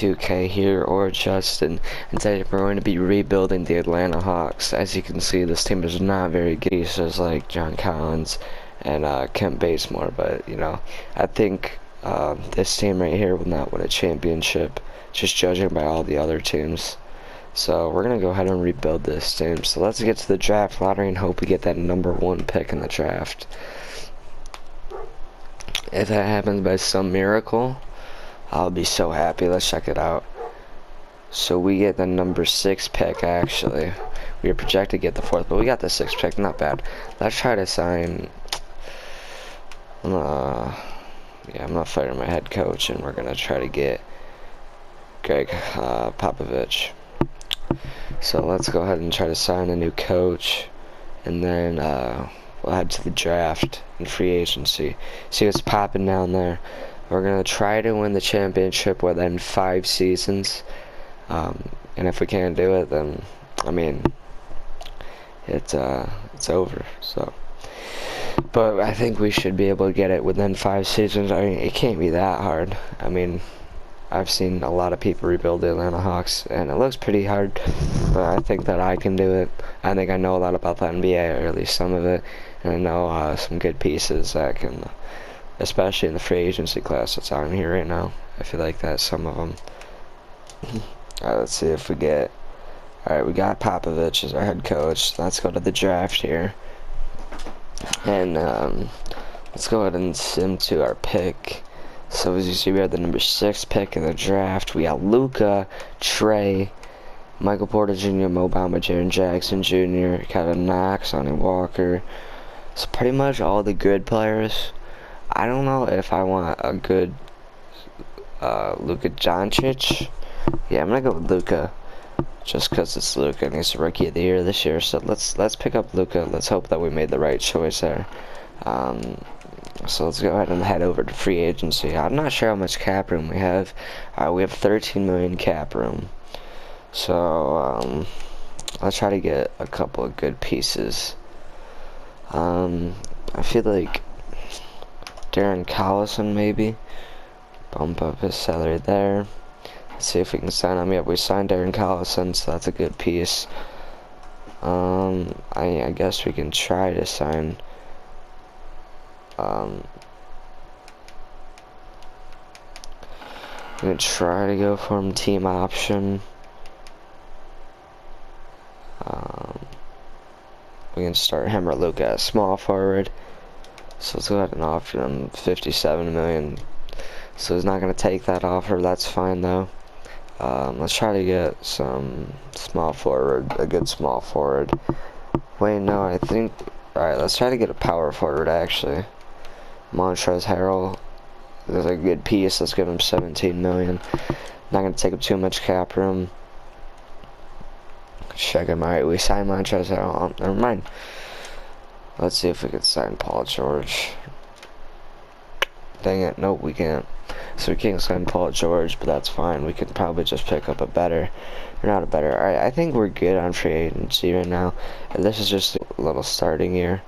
2K here or Justin, and today we're going to be rebuilding the Atlanta Hawks. As you can see, this team is not very good. Pieces like John Collins and Kent Bazemore, but you know, I think this team right here will not win a championship, just judging by all the other teams. So we're gonna go ahead and rebuild this team. So let's get to the draft lottery and hope we get that #1 pick in the draft. If that happens by some miracle, I'll be so happy. Let's check it out. So we get the #6 pick, actually. We were projected to get the 4th, but we got the 6th pick. Not bad. Let's try to sign... yeah, I'm not firing my head coach, and we're going to try to get Greg Popovich. So let's go ahead and try to sign a new coach, and then we'll head to the draft and free agency. See what's popping down there. We're going to try to win the championship within 5 seasons. And if we can't do it, then, I mean, it's over. So, but I think we should be able to get it within 5 seasons. I mean, it can't be that hard. I mean, I've seen a lot of people rebuild the Atlanta Hawks, and it looks pretty hard, but I think that I can do it. I think I know a lot about the NBA, or at least some of it, and I know some good pieces that can, especially in the free agency class that's on here right now. I feel like that some of them. Alright, let's see if we get... Alright, we got Popovich as our head coach. Let's go to the draft here. And, let's go ahead and sim to our pick. So, as you see, we have the #6 pick in the draft. We got Luka, Trey, Michael Porter Jr., Mo Bamba, Jaren Jackson Jr., Kevin Knox, Sonny Walker. So, pretty much all the good players. I don't know if I want a good Luka Doncic. Yeah, I'm gonna go with Luka, just because it's Luka and he's the Rookie of the Year this year. So let's pick up Luka. Let's hope that we made the right choice there. So let's go ahead and head over to free agency. I'm not sure how much cap room we have. We have 13 million cap room. So let's try to get a couple of good pieces. I feel like Darren Collison maybe. Bump up his salary there. Let's see if we can sign him. Yeah, we signed Darren Collison, so that's a good piece. I guess we can try to sign I'm gonna try to go for him team option. We can start him or Luka as small forward. So let's go ahead and offer him 57 million. So he's not gonna take that offer. That's fine though. Let's try to get some small forward, a good small forward. Wait, no, I think. Alright, let's try to get a power forward actually. Montrezl Harrell is a good piece. Let's give him 17 million. Not gonna take up too much cap room. Check him. Alright, we signed Montrezl Harrell. Oh, never mind. Let's see if we can sign Paul George. Dang it, nope, we can't. So we can't sign Paul George, but that's fine. We could probably just pick up a better, or not a better. Alright, I think we're good on free agency right now. And this is just a little starting year.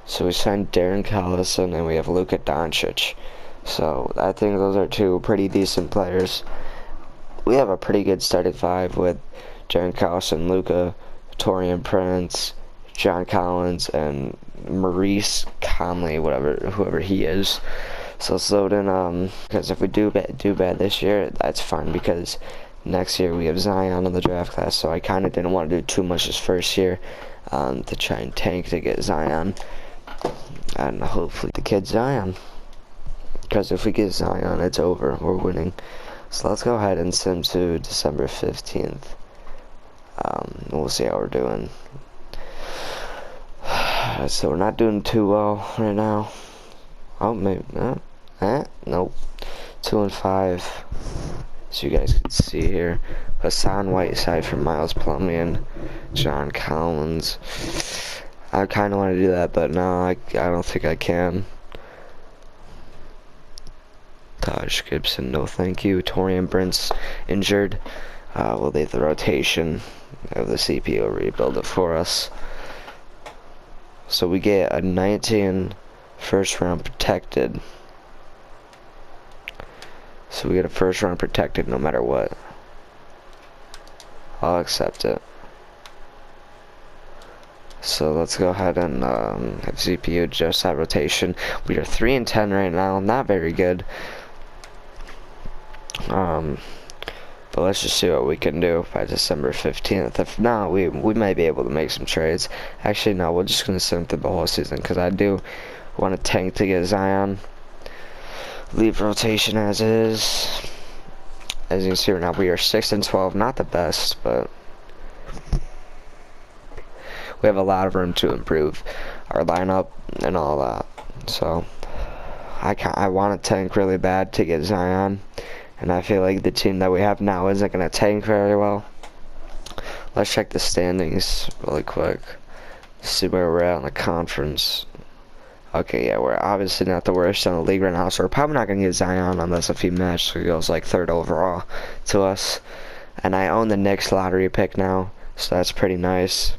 So we signed Darren Collison and we have Luka Doncic. So I think those are 2 pretty decent players. We have a pretty good starting 5 with Darren Collison, Luka, Taurean Prince, John Collins, and Maurice Conley, whoever he is. So let's load in, because if we do bad this year, that's fine, because next year we have Zion in the draft class, so I kind of didn't want to do too much this first year, to try and tank to get Zion, and hopefully the kid Zion, because if we get Zion, it's over, we're winning. So let's go ahead and sim to December 15th, we'll see how we're doing. So we're not doing too well right now. Oh, maybe not. Nope. 2-5. So you guys can see here. Hassan Whiteside for Miles Plumlee, John Collins. I kind of want to do that, but no, I don't think I can. Taj Gibson, no thank you. Taurean Prince injured. We'll leave the rotation of the CPO rebuild it for us. So we get a 19 first round protected. So we get a first round protected no matter what. I'll accept it. So let's go ahead and have CPU adjust that rotation. We are 3-10 right now, not very good. But let's just see what we can do by December 15th. If not, we might be able to make some trades. Actually, no, we're just gonna send through the whole season because I do want to tank to get Zion. Leave rotation as is. As you can see right now, we are 6-12, not the best, but we have a lot of room to improve our lineup and all that. So I want to tank really bad to get Zion, and I feel like the team that we have now isn't going to tank very well. Let's check the standings really quick. See where we're at in the conference. Okay, yeah, we're obviously not the worst in the league right now, so we're probably not going to get Zion unless if he matches, so he goes like 3rd overall to us. And I own the Knicks lottery pick now, so that's pretty nice.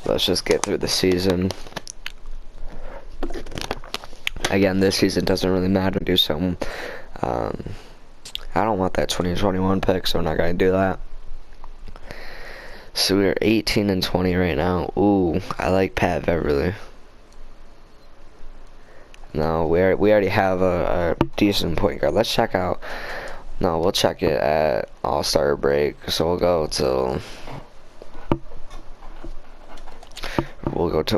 Let's just get through the season. Again, this season doesn't really matter. Do something. I don't want that 2021 pick, so we're not going to do that. So we're 18-20 right now. Ooh, I like Pat Beverly. No, we already have a decent point guard. Let's check out. No, we'll check it at All-Star break. So we'll go till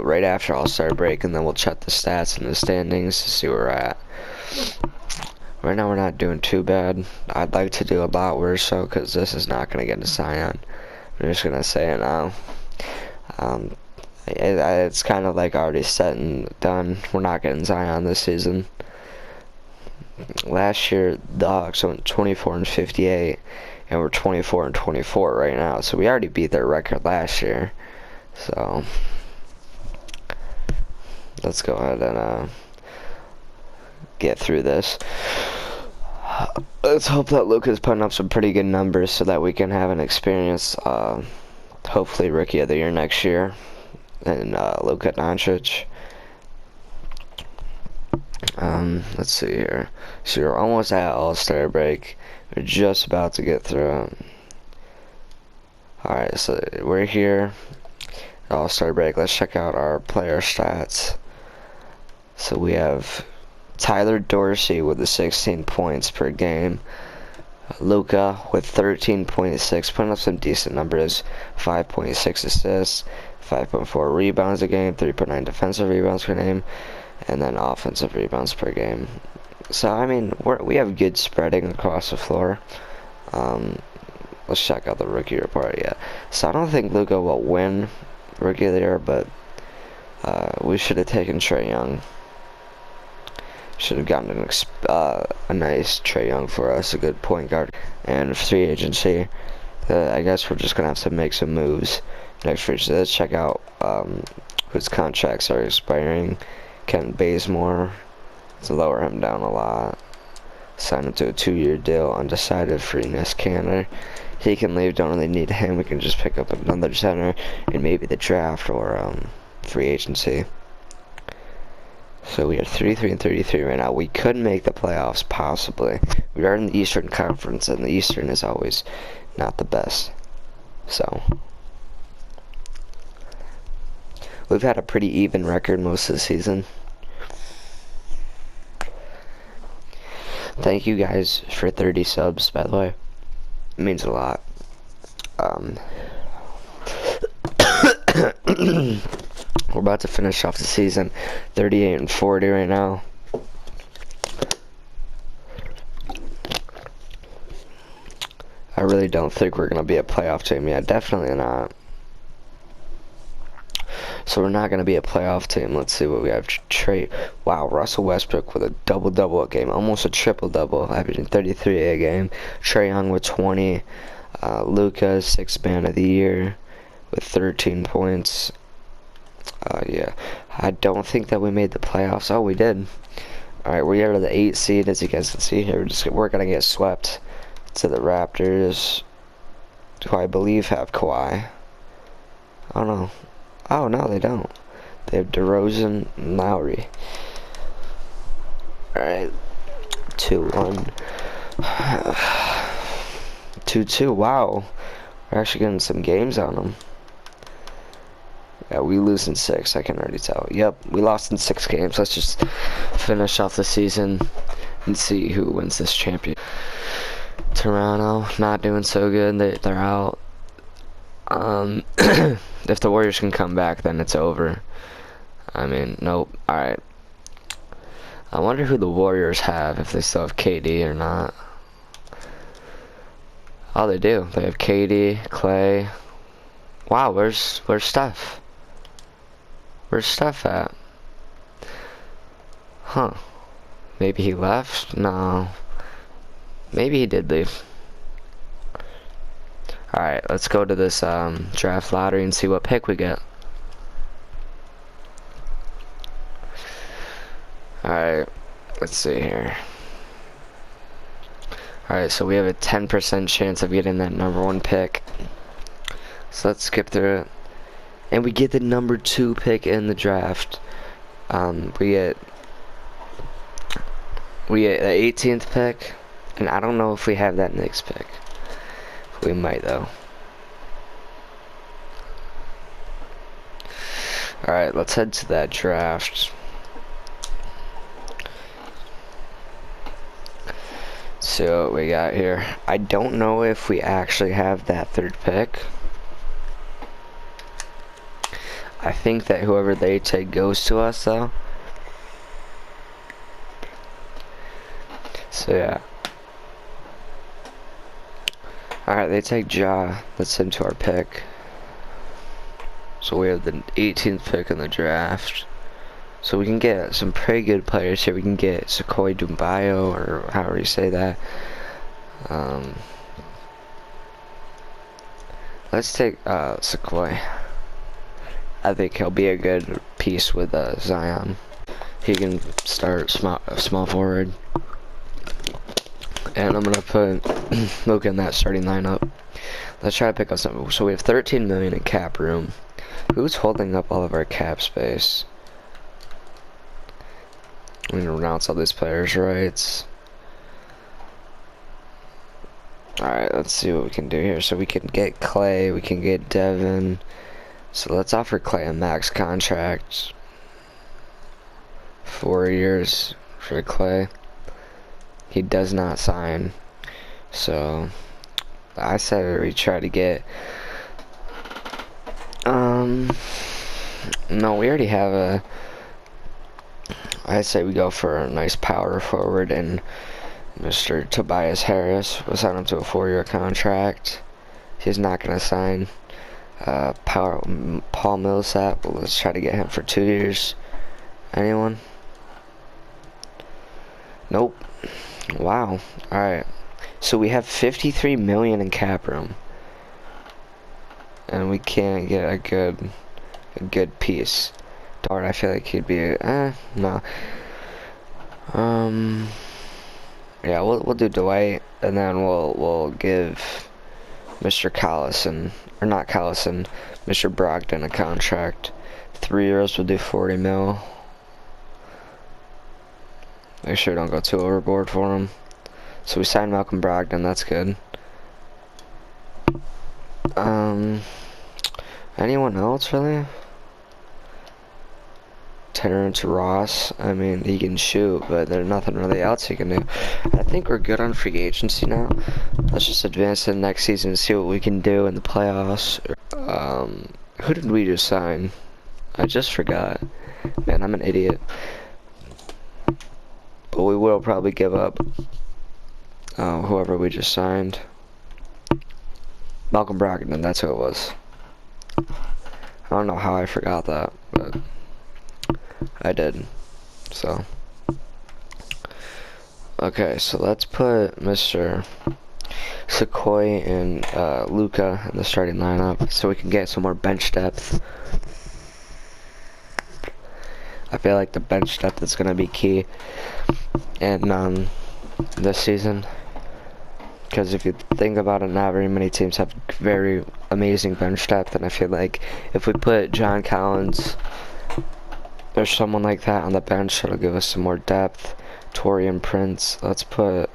right after All-Star break, and then we'll check the stats and the standings to see where we're at. Right now we're not doing too bad. I'd like to do a lot worse, so because this is not gonna get a Zion. I'm just gonna say it now. It's kind of like already set and done. We're not getting Zion this season. Last year the Hawks went 24-58, and we're 24-24 right now. So we already beat their record last year. So let's go ahead and get through this. Let's hope that Luka's putting up some pretty good numbers so that we can have an experienced, hopefully Rookie of the Year next year, and Luka Doncic. Let's see here. So we're almost at All-Star break. We're just about to get through it. Alright, so we're here. All-Star break. Let's check out our player stats. So we have Tyler Dorsey with the 16 points per game. Luka with 13.6, putting up some decent numbers. 5.6 assists, 5.4 rebounds a game, 3.9 defensive rebounds per game, and then offensive rebounds per game. So I mean, we have good spreading across the floor. Let's check out the rookie report. Yeah, so I don't think Luka will win Rookie of the Year, but we should have taken Trae Young. Should have gotten a nice Trae Young for us, a good point guard. And free agency, I guess we're just gonna have to make some moves next free agency. Let's check out whose contracts are expiring. Kent Bazemore, let's lower him down a lot. Sign him to a 2-year deal, undecided freeness Canner. He can leave, don't really need him. We can just pick up another center in maybe the draft or free agency. So we are 33-33 right now. We could make the playoffs, possibly. We are in the Eastern Conference, and the Eastern is always not the best. So we've had a pretty even record most of the season. Thank you guys for 30 subs, by the way. It means a lot. We're about to finish off the season 38-40 right now. I really don't think we're going to be a playoff team yet. Definitely not. So we're not going to be a playoff team. Let's see what we have. Wow, Russell Westbrook with a double-double a game. Almost a triple-double, averaging 33 a game. Trae Young with 20. Luka, 6th man of the year with 13 points. Yeah, I don't think that we made the playoffs. Oh, we did. Alright, we are the 8th seed, as you guys can see here. We're going to get swept to the Raptors, who I believe have Kawhi. I don't know. Oh, no, they don't. They have DeRozan and Lowry. Alright. 2-1. 2-2. Wow. We're actually getting some games on them. Yeah, we lose in 6, I can already tell. Yep, we lost in 6 games. Let's just finish off the season and see who wins this champion. Toronto, not doing so good. They're out. If the Warriors can come back, then it's over. I mean, nope. Alright. I wonder who the Warriors have, if they still have KD or not. Oh, they do. They have KD, Clay. Wow, where's Steph? Where's Steph at? Huh. Maybe he left? No. Maybe he did leave. Alright, let's go to this draft lottery and see what pick we get. Alright, let's see here. Alright, so we have a 10% chance of getting that #1 pick. So let's skip through it. And we get the #2 pick in the draft. We get the 18th pick. And I don't know if we have that next pick. We might though. Alright, let's head to that draft. See what we got here. I don't know if we actually have that 3rd pick. I think that whoever they take goes to us though. So yeah. Alright, they take Ja. Let's send to our pick. So we have the 18th pick in the draft. So we can get some pretty good players here. We can get Sequoia Dumbayo, or however you say that. Let's take Sequoia. I think he'll be a good piece with Zion. He can start small forward. And I'm gonna put Luka in that starting lineup. Let's try to pick up something. So we have 13 million in cap room. Who's holding up all of our cap space? I'm gonna renounce all these players' rights. Alright, let's see what we can do here. So we can get Clay, we can get Devin. So let's offer Clay a max contract. 4 years for Clay. He does not sign. So I said we try to get no, we already have a I say we go for a nice power forward, and Mr. Tobias Harris. We'll sign him to a 4-year contract. He's not gonna sign. Paul Millsap. Well, let's try to get him for 2 years. Anyone? Nope. Wow. Alright. So we have 53 million in cap room. And we can't get a good piece. Dart, I feel like he'd be no. Yeah, we'll do Dwight, and then we'll give Mr. Collison, or not Collison, Mr. Brogdon a contract. 3 years, we'll do 40 mil. Make sure we don't go too overboard for him. So we signed Malcolm Brogdon, that's good. Anyone else really? Terrence Ross, I mean, he can shoot, but there's nothing really else he can do. I think we're good on free agency now. Let's just advance to the next season and see what we can do in the playoffs. Who did we just sign? I just forgot. Man, I'm an idiot. But we will probably give up whoever we just signed. Malcolm Brogdon, that's who it was. I don't know how I forgot that, but I did. So okay, so let's put Mr. Sequoia and Luka in the starting lineup so we can get some more bench depth. I feel like the bench depth is gonna be key in this season, because if you think about it, not very many teams have very amazing bench depth, and I feel like if we put John Collins or someone like that on the bench, it'll give us some more depth Torian Prince. Let's put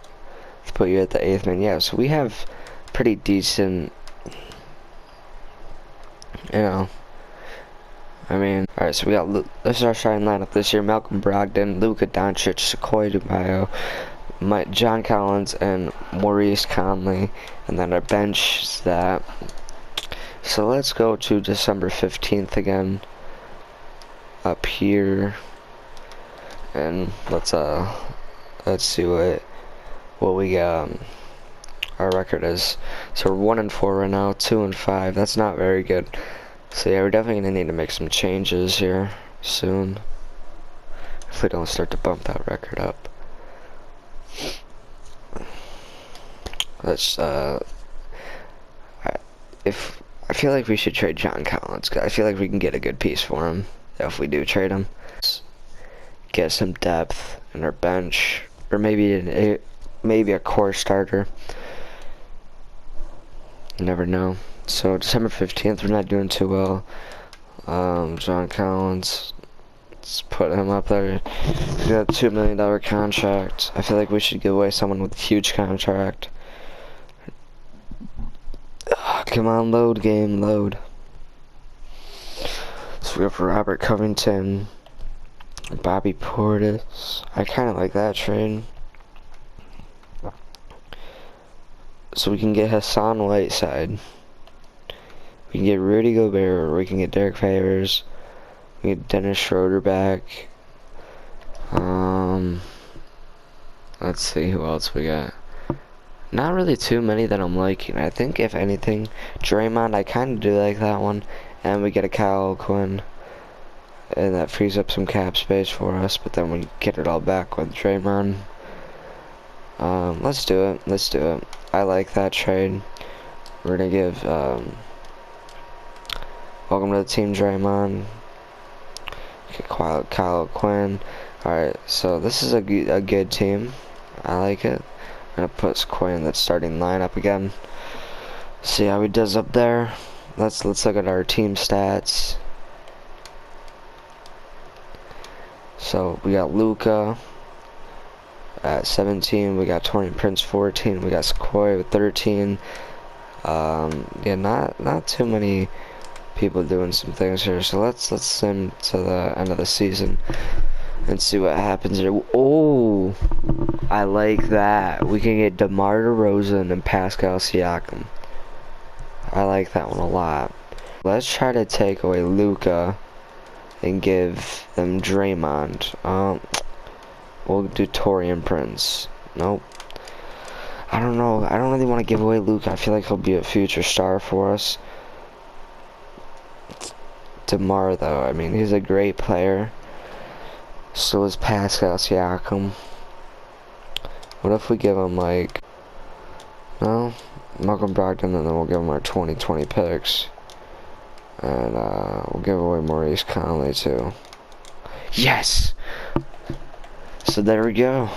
you at the 8th man. Yeah, so we have pretty decent, you know. I mean, alright, so we got, this is our starting lineup this year: Malcolm Brogdon, Luka Doncic, Sequoia Dubayo, John Collins, and Maurice Conley. And then our bench is that. So let's go to December 15th again, up here, and let's see what we got. Our record is. So we're 1-4 right now, 2-5. That's not very good. So yeah, we're definitely gonna need to make some changes here soon if we don't start to bump that record up. Let's I feel like we should trade John Collins. I feel like we can get a good piece for him if we do trade him. Let's get some depth in our bench, or maybe a core starter. You never know. So December 15th, we're not doing too well. John Collins, let's put him up there. He's got a $2 million contract. I feel like we should give away someone with a huge contract. Come on, load game, load. So we have Robert Covington, Bobby Portis. I kind of like that trade. So we can get Hassan Whiteside. We can get Rudy Gobert, or we can get Derek Favors. We can get Dennis Schroeder back. Let's see who else we got. Not really too many that I'm liking. I think if anything, Draymond, I kind of do like that one. And we get a Kyle Quinn, and that frees up some cap space for us. But then we get it all back with Draymond. Let's do it. Let's do it. I like that trade. We're gonna give welcome to the team, Draymond. Okay, Kyle Quinn. Alright, so this is a good team. I like it. I'm gonna put Sequoia in that starting lineup again. See how he does up there. Let's look at our team stats. So we got Luka at 17. We got Torian Prince 14. We got Sequoia with 13. Yeah, not too many people doing some things here. So let's sim to the end of the season and see what happens here. Oh, I like that. We can get DeMar DeRozan and Pascal Siakam. I like that one a lot. Let's try to take away Luka and give them Draymond. We'll do Torian Prince. Nope. I don't know. I don't really want to give away Luka. I feel like he'll be a future star for us. DeMar, though, I mean, he's a great player. So is Pascal Siakam. What if we give him, like, no, Malcolm Brogdon, and then we'll give him our 2020 picks. And we'll give away Maurice Conley, too. Yes! So there we go.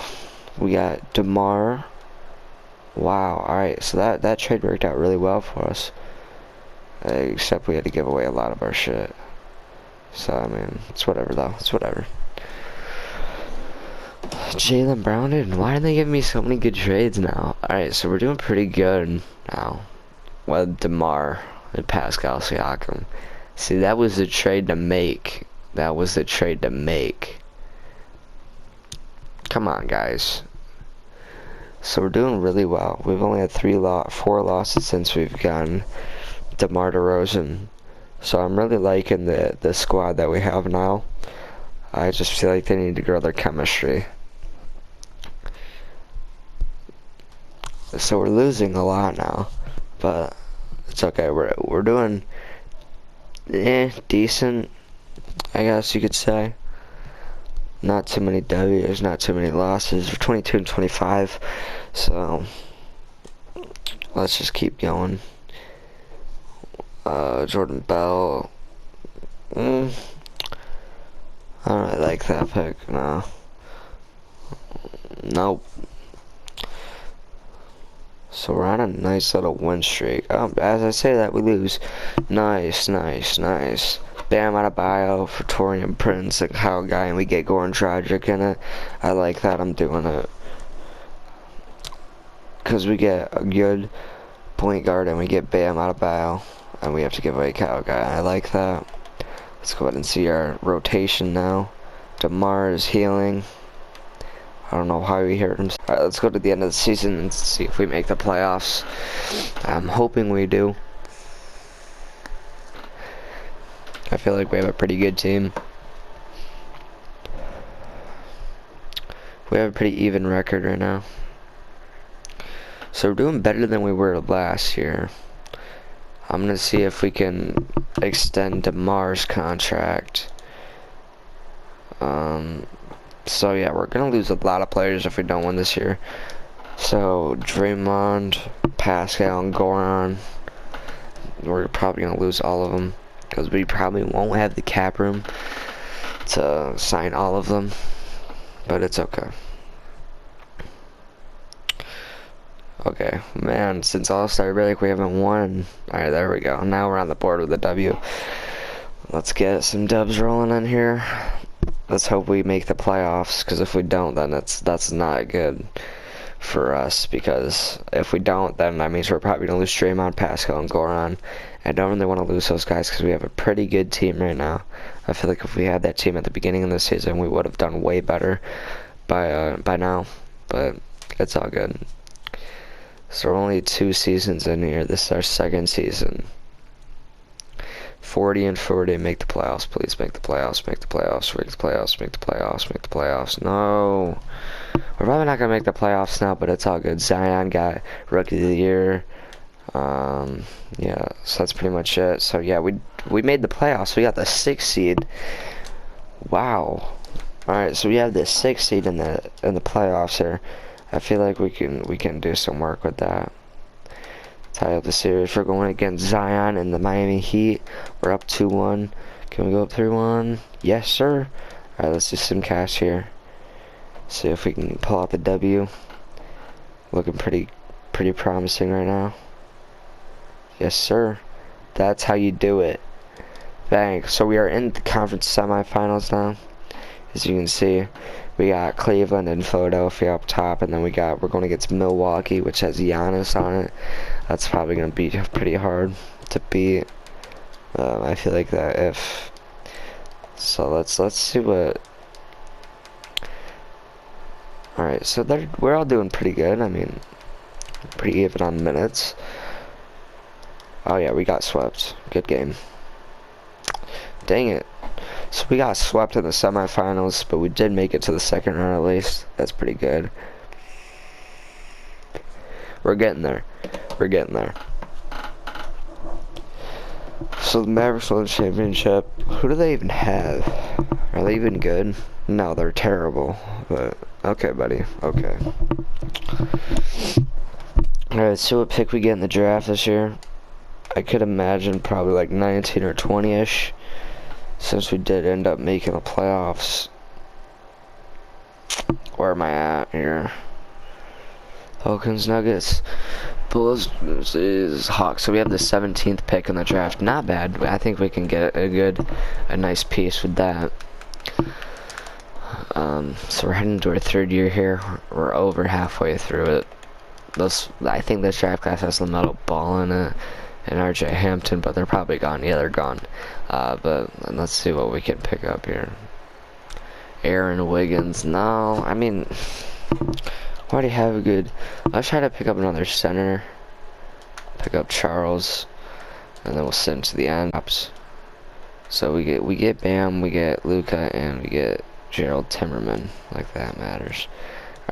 We got DeMar. Wow, alright, so that trade worked out really well for us. Except we had to give away a lot of our shit. So, I mean, it's whatever, though. It's whatever. Jaylen Brown, dude, why are they giving me so many good trades now? Alright, so we're doing pretty good now with DeMar and Pascal Siakam. See, that was the trade to make. That was the trade to make. Come on, guys. So we're doing really well. We've only had 4 losses since we've gotten DeMar DeRozan. So I'm really liking the squad that we have now. I just feel like they need to grow their chemistry. So we're losing a lot now, but it's okay. We're doing decent, I guess you could say. Not too many W's, not too many losses. We're 22-25, so let's just keep going. Jordan Bell. I don't really like that pick. No. Nope. So we're on a nice little win streak. As I say that, we lose. Nice, nice, nice. Bam Adebayo for Torian Prince and Kyle Guy, and we get Goran Dragic in it. I like that. I'm doing it because we get a good point guard and we get Bam Adebayo, and we have to give away Kyle Guy. I like that. Let's go ahead and see our rotation now. DeMar is healing. I don't know how he hurt him. Alright, let's go to the end of the season and see if we make the playoffs. I'm hoping we do. I feel like we have a pretty good team. We have a pretty even record right now. So we're doing better than we were last year. I'm going to see if we can extend DeMar's contract. So yeah, we're going to lose a lot of players if we don't win this year. So Draymond, Pascal, and Goran, we're probably going to lose all of them because we probably won't have the cap room to sign all of them, but it's okay. Okay, man, since All-Star break we haven't won. Alright, there we go. Now we're on the board with a W. Let's get some dubs rolling in here. Let's hope we make the playoffs, because if we don't, then that's not good for us, because if we don't, then that means we're probably going to lose Draymond, Pascal, and Goran. I don't really want to lose those guys because we have a pretty good team right now. I feel like if we had that team at the beginning of the season, we would have done way better by now, but it's all good. So we're only 2 seasons in here. This is our 2nd season. 40 and 40, make the playoffs, please. Make the playoffs, make the playoffs, make the playoffs, make the playoffs, make the playoffs. No. We're probably not going to make the playoffs now, but it's all good. Zion got Rookie of the Year. Yeah, so that's pretty much it. So yeah, we made the playoffs. We got the 6th seed. Wow. Alright, so we have the 6th seed in the playoffs here. I feel like we can do some work with that. Tie up the series. We're going against Zion and the Miami Heat. We're up 2-1. Can we go up 3-1? Yes, sir. Alright, let's do some cash here. See if we can pull out the W. Looking pretty promising right now. Yes, sir. That's how you do it. Bang. So we are in the conference semifinals now. As you can see, we got Cleveland and Philadelphia up top, and then we're going against Milwaukee, which has Giannis on it. That's probably going to be pretty hard to beat. I feel like that if. So let's see what. All right, so we're all doing pretty good. I mean, pretty even on minutes. Oh yeah, we got swept. Good game. Dang it. So we got swept in the semifinals, but we did make it to the 2nd round at least. That's pretty good. We're getting there. We're getting there. So the Mavericks won the championship. Who do they even have? Are they even good? No, they're terrible. But okay, buddy. Okay. Alright, so what pick we get in the draft this year? I could imagine probably like 19 or 20-ish. Since we did end up making the playoffs. Where am I at here? Falcons, Nuggets, Bulls is Hawks. So we have the 17th pick in the draft. Not bad. I think we can get a nice piece with that. So we're heading to our 3rd year here. We're over halfway through it. I think this draft class has LaMelo Ball in it. And RJ Hampton, but they're probably gone. Yeah, they're gone. But let's see what we can pick up here. Aaron Wiggins. No, I mean, I already have a good. Let's try to pick up another center. Pick up Charles, and then we'll send to the end. So we get Bam, we get Luka, and we get Gerald Timmerman. Like that matters.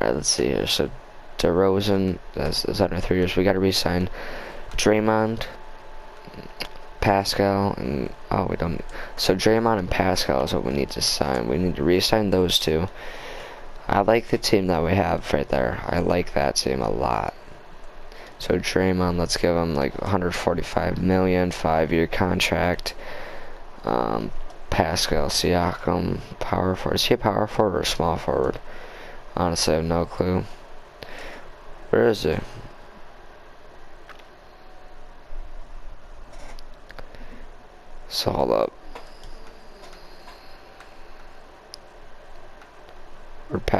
All right, let's see here. So DeRozan is under 3 years. We got to re-sign Draymond, Pascal, and we don't. So Draymond and Pascal is what we need to sign. We need to re-sign those 2. I like the team that we have right there. I like that team a lot. So Draymond, let's give him like 145 million, 5-year contract. Pascal Siakam, power forward. Is he a power forward or a small forward? Honestly, I have no clue. Where is he? So hold up.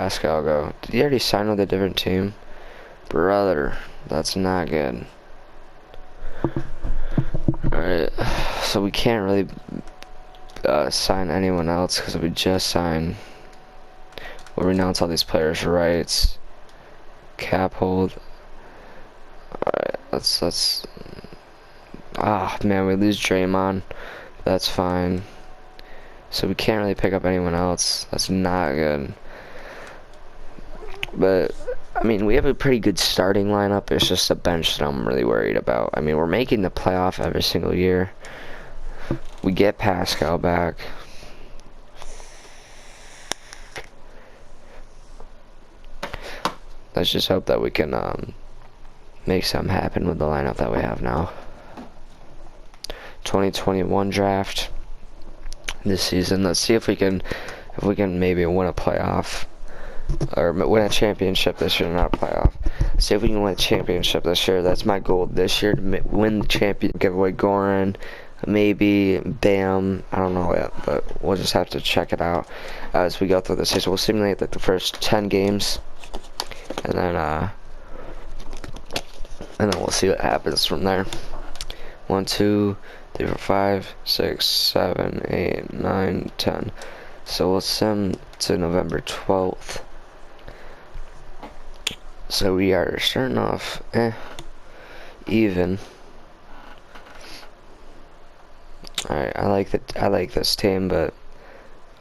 Pascal go? Did he already sign with a different team? Brother, that's not good. Alright, so we can't really sign anyone else because we just signed. We'll renounce all these players' rights. Cap hold. Alright, let's. Ah, man, we lose Draymond. That's fine. So we can't really pick up anyone else. That's not good. But I mean, we have a pretty good starting lineup. It's just the bench that I'm really worried about. I mean, we're making the playoff every single year. We get Pascal back. Let's just hope that we can make something happen with the lineup that we have now. 2021 draft this season. Let's see if we can maybe win a playoff or win a championship this year, not a playoff. See if we can win a championship this year. That's my goal this year, to win the champion, give away Goran, maybe Bam. I don't know yet, but we'll just have to check it out as we go through the season. We'll simulate like the first 10 games, and then we'll see what happens from there. 1, 2, 3, 4, 5, 6, 7, 8, 9, 10. So we'll sim to November 12th. So we are starting off even. Alright, I like this team, but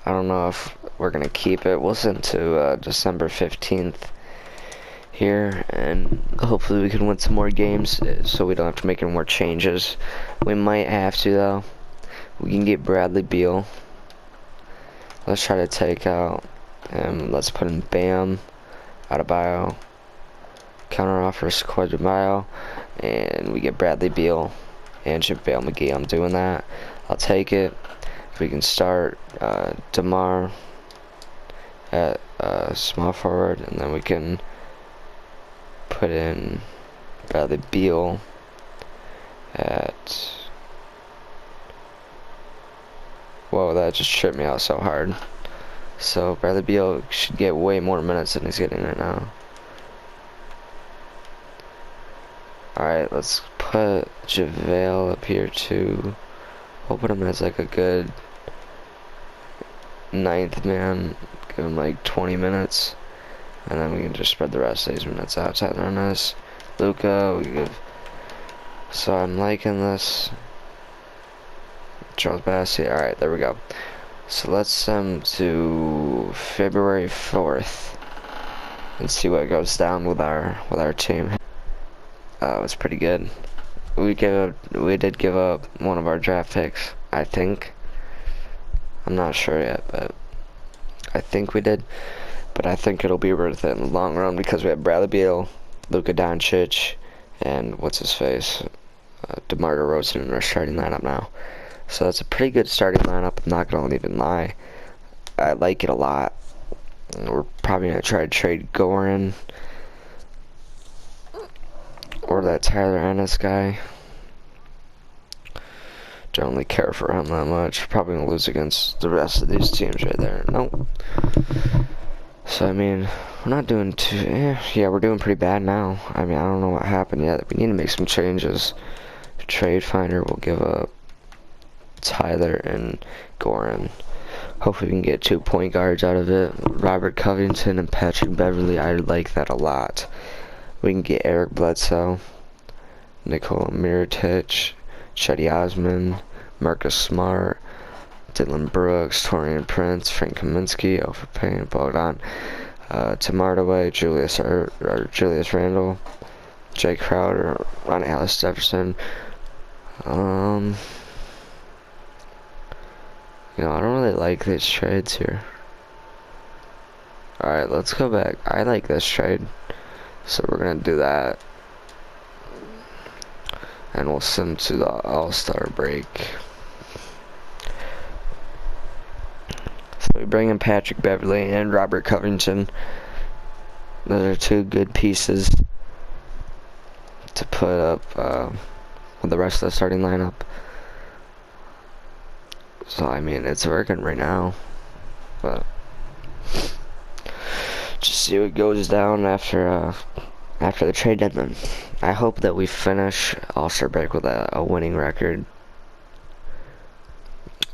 I don't know if we're gonna keep it. We'll send to December 15th here, and hopefully we can win some more games so we don't have to make any more changes. We might have to, though. We can get Bradley Beal. Let's try to take out let's put in Bam, Adebayo, counter offers Quadrabayo, and we get Bradley Beal and JaVale McGee. I'm doing that. I'll take it. If we can start DeMar at small forward, and then we can put in Bradley Beal at. Whoa, that just tripped me out so hard. So Bradley Beal should get way more minutes than he's getting right now. Alright, let's put JaVale up here too. We'll put him as like a good 9th man. Give him like 20 minutes. And then we can just spread the rest of these minutes outside on us. Luka, we give. So I'm liking this. Charles Bassey. Alright, there we go. So let's send to February 4th and see what goes down with our team. It was pretty good. We did give up one of our draft picks, I think. I'm not sure yet, but I think we did. But I think it'll be worth it in the long run because we have Bradley Beal, Luka Doncic, and what's his face, DeMar DeRozan in our starting lineup now. So that's a pretty good starting lineup. I'm not gonna even lie. I like it a lot. We're probably gonna try to trade Goran or that Tyler Ennis guy. Don't really care for him that much. Probably gonna lose against the rest of these teams right there. Nope. So I mean, we're not doing too. Yeah, we're doing pretty bad now. I mean, I don't know what happened yet. We need to make some changes. Trade Finder will give up Tyler and Goran. Hopefully we can get 2 point guards out of it. Robert Covington and Patrick Beverly. I like that a lot. We can get Eric Bledsoe, Nikola Mirotic, Chetty Osman, Marcus Smart, Dylan Brooks, Torian Prince, Frank Kaminsky, Alfred Payne, Bogdan, Tamardaway, Julius Randle, Jay Crowder, Ronnie Alice Jefferson. You know, I don't really like these trades here. Alright, let's go back. I like this trade. So we're gonna do that. And we'll send to the All-Star break. So we bring in Patrick Beverly and Robert Covington. Those are 2 good pieces to put up with the rest of the starting lineup. So I mean, it's working right now, but just see what goes down after the trade deadline. I hope that we finish All-Star break with a winning record,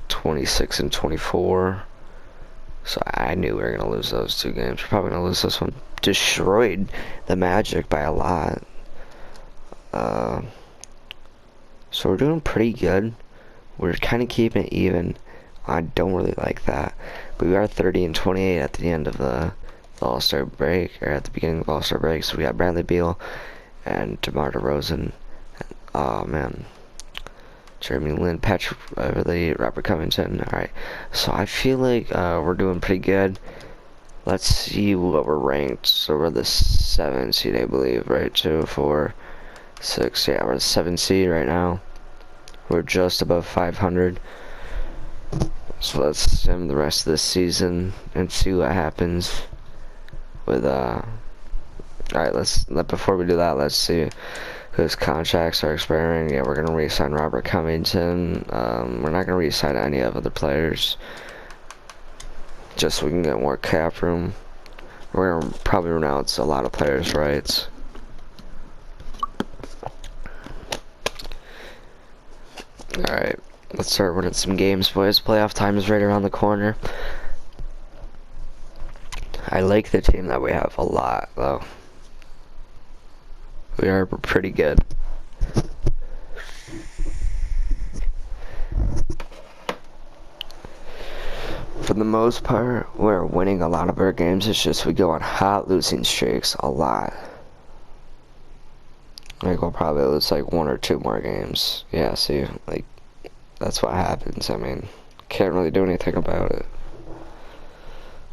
26-24. So I knew we were gonna lose those 2 games. We're probably gonna lose this one. Destroyed the Magic by a lot. So we're doing pretty good. We're kind of keeping it even. I don't really like that. But we are 30-28 at the end of the All-Star break, or at the beginning of the All-Star break. So we got Bradley Beal and DeMar DeRozan. Oh man. Jeremy Lin, Patrick Beverly, Robert Covington. Alright. So I feel like we're doing pretty good. Let's see what we're ranked. So we're the 7th seed, I believe, right? 2, 4, 6. Yeah, we're the 7th seed right now. We're just above 500. So let's sim the rest of this season and see what happens with alright, before we do that, let's see whose contracts are expiring. Yeah, we're gonna re-sign Robert Covington. We're not gonna re-sign any of other players, just so we can get more cap room. We're gonna probably renounce a lot of players' rights. Alright, let's start winning some games, boys. Playoff time is right around the corner. I like the team that we have a lot, though. We are pretty good. For the most part, we're winning a lot of our games. It's just we go on hot losing streaks a lot. Like, we'll probably lose like 1 or 2 more games. Yeah, see, like, that's what happens. I mean, can't really do anything about it.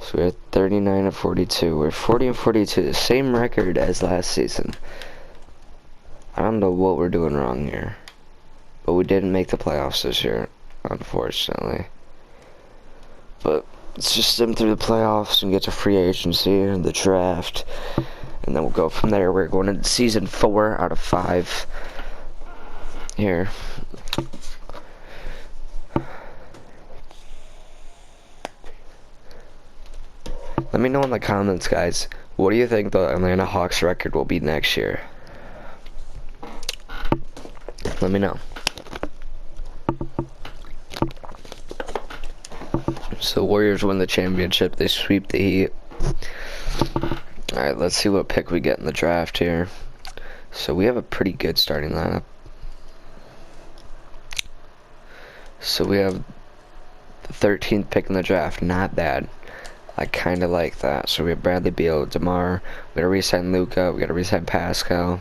So we're 39-42. We're 40-42, the same record as last season. I don't know what we're doing wrong here, but we didn't make the playoffs this year, unfortunately. But let's just sim through the playoffs and get to free agency and the draft, and then we'll go from there. We're going into season 4 out of 5 here. Let me know in the comments, guys, what do you think the Atlanta Hawks record will be next year? Let me know. So Warriors win the championship. They sweep the Heat. Alright, let's see what pick we get in the draft here. So we have a pretty good starting lineup. So we have the 13th pick in the draft. Not bad. I kind of like that. So we have Bradley Beal, DeMar. We gotta re-sign Luka. We gotta re-sign Pascal.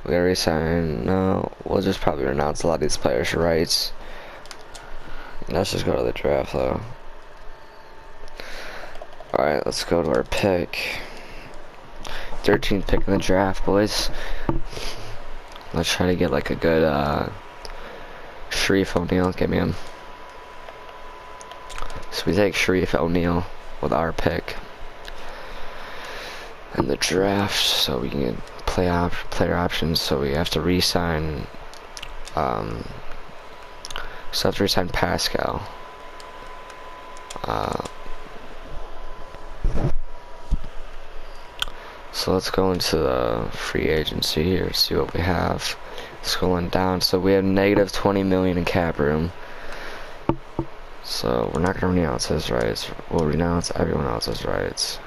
We gotta re-sign. No, we'll just probably renounce a lot of these players' rights. Let's just go to the draft, though. Alright, let's go to our pick. 13th pick in the draft, boys. Let's try to get like a good Sharif O'Neal. Get me him. So we take Sharif O'Neal with our pick in the draft, so we can get player options. So we have to re-sign. So have to re-sign Pascal. So let's go into the free agency here, see what we have. Scrolling down, so we have negative 20 million in cap room. So we're not gonna renounce his rights. We'll renounce everyone else's rights.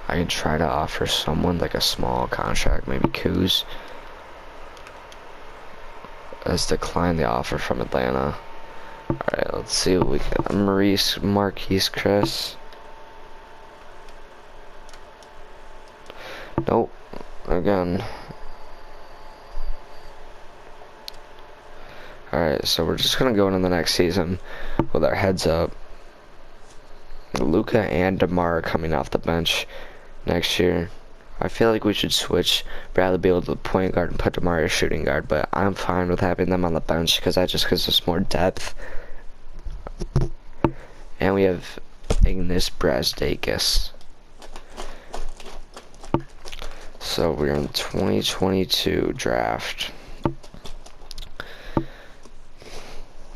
I can try to offer someone like a small contract, maybe Kuz. Has declined the offer from Atlanta. Alright, let's see what we got. Marquise Chris. Nope. Again. Alright, so we're just gonna go into the next season with our heads up. Luka and DeMar are coming off the bench next year. I feel like we should switch Bradley Beal to the point guard and put DeMar as shooting guard, but I'm fine with having them on the bench because that just gives us more depth. And we have Ignis Brazdeikis. So we're in the 2022 draft.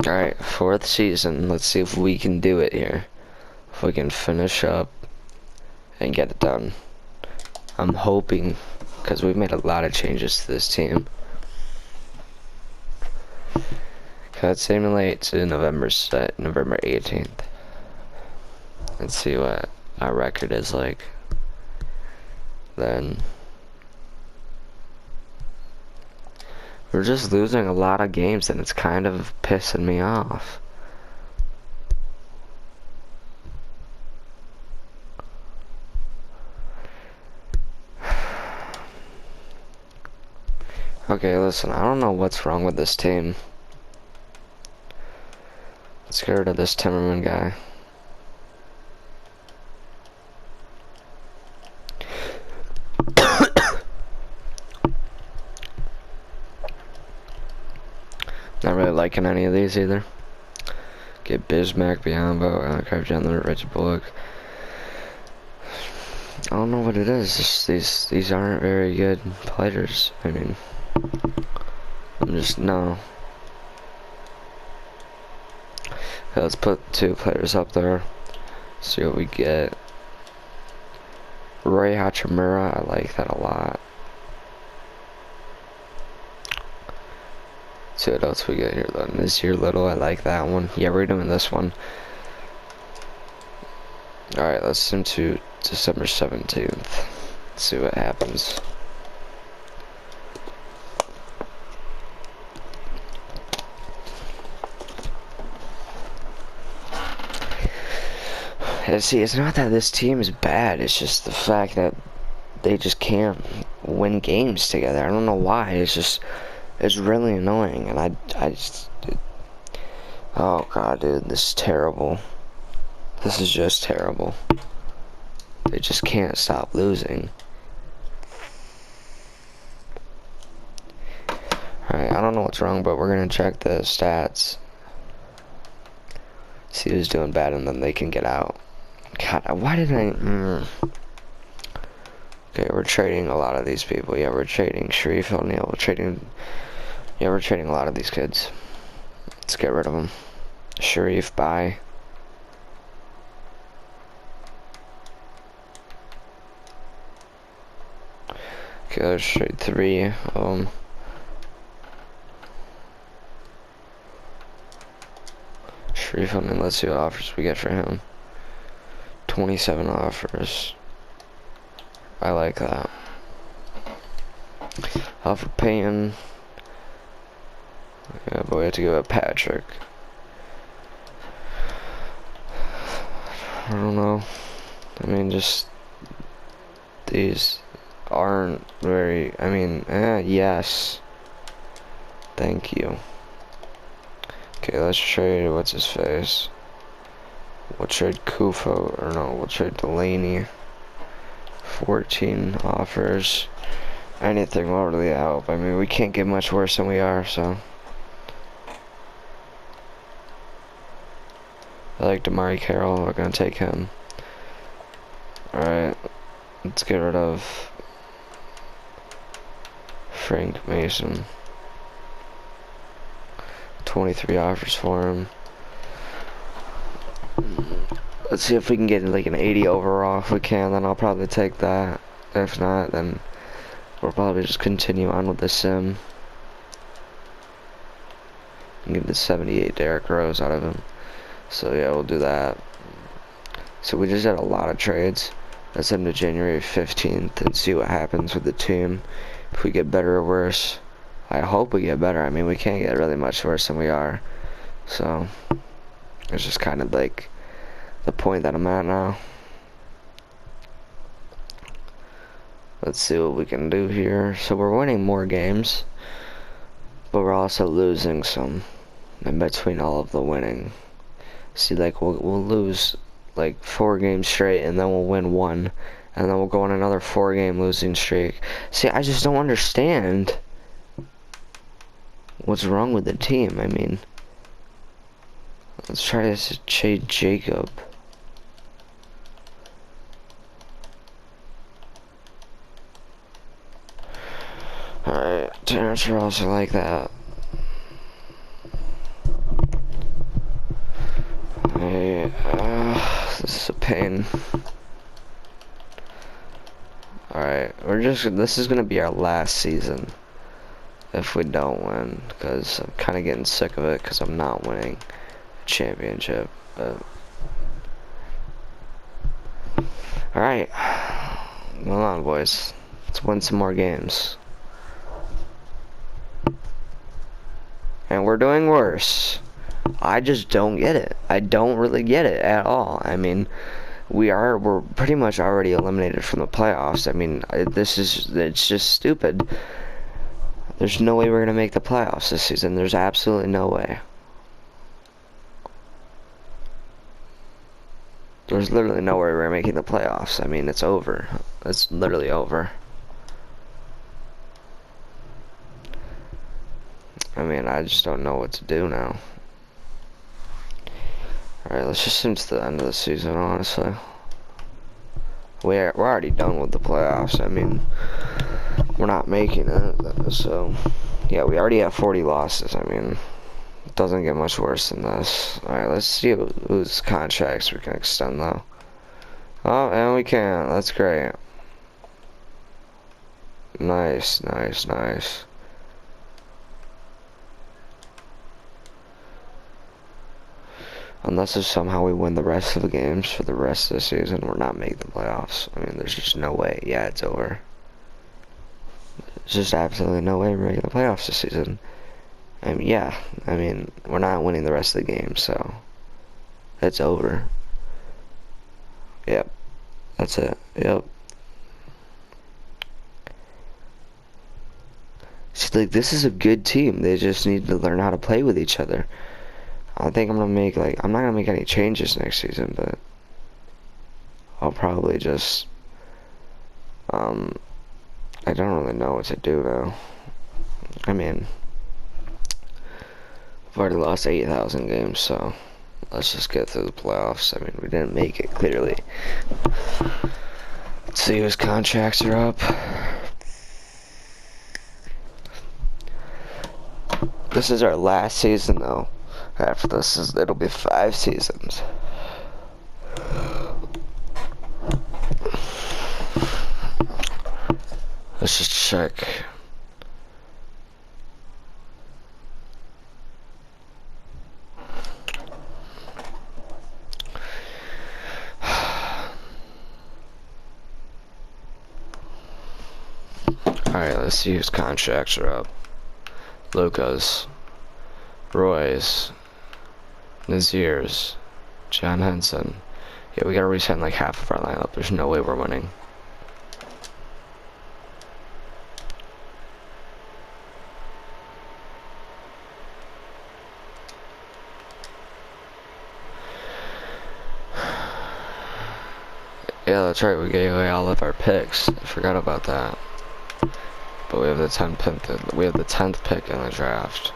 Alright, 4th season. Let's see if we can do it here. If we can finish up and get it done. I'm hoping, because we've made a lot of changes to this team. Cut simulate to November 18th. Let's see what our record is like. Then we're just losing a lot of games and it's kind of pissing me off. Okay, listen, I don't know what's wrong with this team. Let's get rid of this Timmerman guy. Not really liking any of these either. Get Bismack, Biombo, Crab Chandler, Richard Bullock. I don't know what it is. Just these aren't very good players. I mean, I'm just no. Okay, let's put 2 players up there. See what we get. Roy Hachimura, I like that a lot. See what else we get here though. This year little, I like that one. Yeah, we're doing this one. Alright, let's send to December 17th. Let's see what happens. And see, it's not that this team is bad, it's just the fact that they just can't win games together. I don't know why. It's really annoying, and I just oh god, dude, this is terrible. This is just terrible. They just can't stop losing. Alright, I don't know what's wrong, but we're gonna check the stats. See who's doing bad, and then they can get out. God, why did I... Okay, we're trading a lot of these people. Yeah, we're trading Sharif O'Neal. We're trading a lot of these kids. Let's get rid of them. Sharif, bye. Okay, let's trade 3 of them. Sharif O'Neal, let's see what offers we get for him. 27 offers. I like that. Offer Payton. Yeah, but we have to go with Patrick. I don't know. I mean, just these aren't very. I mean, yes. Thank you. Okay, let's trade. What's his face? We'll trade Kufo, or no, we'll trade Delaney. 14 offers. Anything will really help. I mean, we can't get much worse than we are, so. I like Damari Carroll. We're gonna take him. Alright. Let's get rid of Frank Mason. 23 offers for him. Let's see if we can get like an 80 overall. If we can, then I'll probably take that. If not, then we'll probably just continue on with the sim and get the 78 Derrick Rose out of him. So yeah, we'll do that. So we just had a lot of trades. Let's send them to January 15th and see what happens with the team. If we get better or worse. I hope we get better. I mean, we can't get really much worse than we are. So it's just kind of like the point that I'm at now. Let's see what we can do here. So we're winning more games, but we're also losing some in between all of the winning. See, like we'll lose like 4 games straight, and then we'll win 1, and then we'll go on another 4-game losing streak. See, I just don't understand what's wrong with the team. I mean, let's try to trade Jacob. Alright, Terrence Ross, I like that. this is gonna be our last season if we don't win, because I'm kind of getting sick of it because I'm not winning a championship. But all right, come on, boys, let's win some more games. And we're doing worse. I just don't get it. I don't really get it at all. I mean, we're pretty much already eliminated from the playoffs. I mean, it's just stupid. There's no way we're gonna make the playoffs this season. There's absolutely no way. There's literally no way we're making the playoffs. I mean, it's over. It's literally over. I mean, I just don't know what to do now. Alright, let's just assume it's the end of the season, honestly. We're already done with the playoffs. I mean, we're not making it, so yeah, we already have 40 losses. I mean, it doesn't get much worse than this. Alright, let's see whose contracts we can extend, though. Oh, and we can. That's great. Nice, nice, nice. Unless if somehow we win the rest of the games for the rest of the season, we're not making the playoffs. I mean, there's just no way. Yeah, it's over. There's just absolutely no way we're making the playoffs this season. I mean, yeah. I mean, we're not winning the rest of the games, so it's over. Yep. That's it. Yep. See, like, this is a good team. They just need to learn how to play with each other. I think I'm not gonna make any changes next season, but I'll probably just, I don't really know what to do though. I mean, we've already lost 8,000 games, so let's just get through the playoffs. I mean, we didn't make it, clearly. Let's see whose contracts are up. This is our last season though. After this, it'll be 5 seasons. Let's just check. Alright, let's see whose contracts are up. Luca's, Roy's, Nazir's, John Henson. Yeah, we gotta resign like half of our lineup. There's no way we're winning. Yeah, that's right. We gave away all of our picks. I forgot about that. But we have the 10th pick in the draft.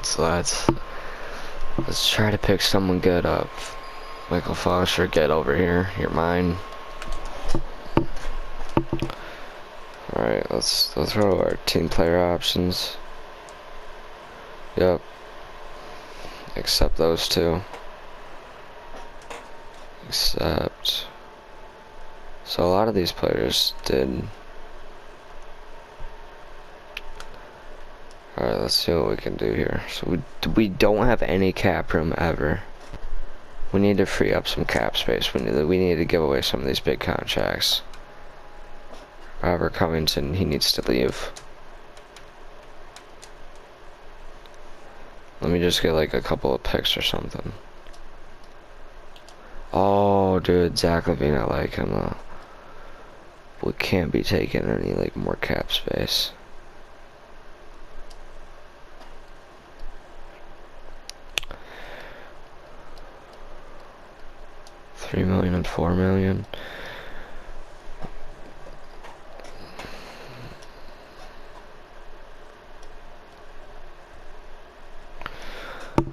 So let's try to pick someone good up. Michael Foster, get over here. You're mine. Alright, let's throw our team player options. Yep. Accept those two. Accept. So a lot of these players did. Alright, let's see what we can do here. So we don't have any cap room ever. We need to free up some cap space. We need to give away some of these big contracts. Robert Covington, he needs to leave. Let me just get like a couple of picks or something. Oh, dude, Zach Levine, I like him. We can't be taking any like more cap space. $3 million and $4 million.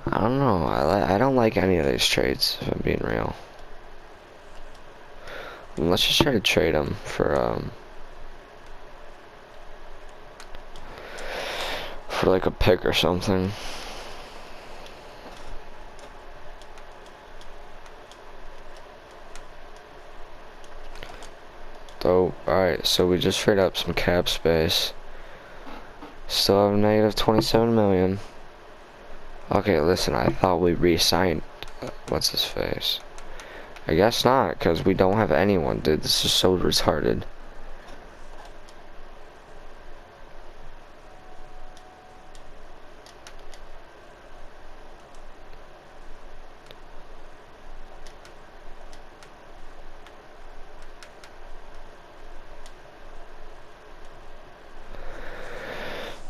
I don't know. I don't like any of these trades, if I'm being real. Let's just try to trade them for like a pick or something. So, alright, so we just freed up some cap space. Still have negative 27 million. Okay, listen, I thought we re-signed, what's his face? I guess not, because we don't have anyone, dude. This is so retarded.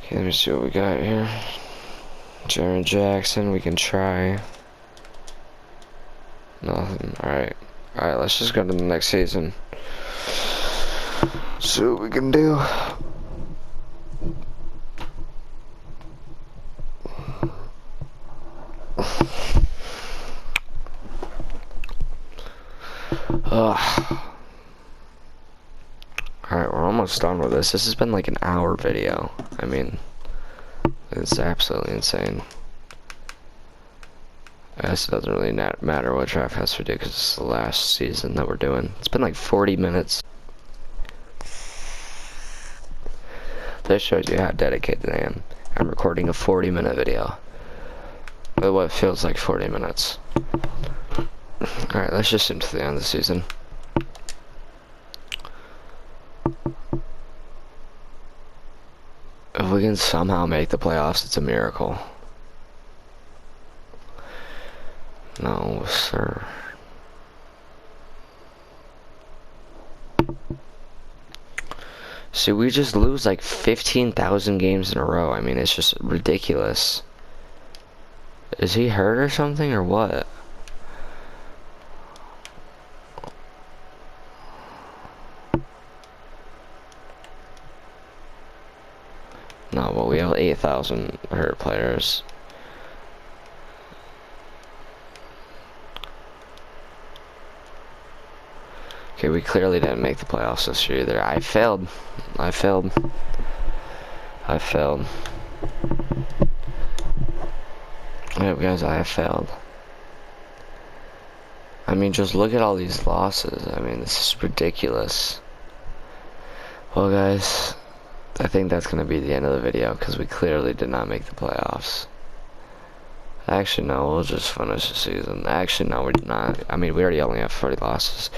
Okay, let me see what we got here. Jaron Jackson, we can try. Nothing. Alright. Alright, let's just go to the next season. See what we can do. Alright, we're almost done with this. This has been like an hour video. I mean, it's absolutely insane. I guess it doesn't really matter what draft has to do because it's the last season that we're doing. It's been like 40 minutes. This shows you how dedicated I am. I'm recording a 40-minute video. But what feels like 40 minutes. Alright, let's just into the end of the season. If we can somehow make the playoffs, it's a miracle. No, sir. See, we just lose like 15,000 games in a row. I mean, it's just ridiculous. Is he hurt or something, or what? No, but we have 8,000 hurt players. Okay, we clearly didn't make the playoffs this year either. I failed. Alright guys, I have failed. I mean, just look at all these losses. I mean, this is ridiculous. Well guys, I think that's going to be the end of the video because we clearly did not make the playoffs. Actually, no, we'll just finish the season. Actually, no, we did not. I mean, we already only have 40 losses.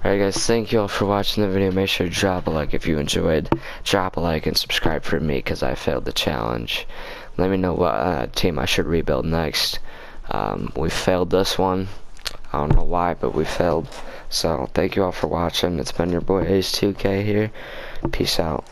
Alright guys, thank you all for watching the video. Make sure to drop a like if you enjoyed. Drop a like and subscribe for me because I failed the challenge. Let me know what team I should rebuild next. We failed this one. I don't know why, but we failed. So, thank you all for watching. It's been your boy Ace2K here. Peace out.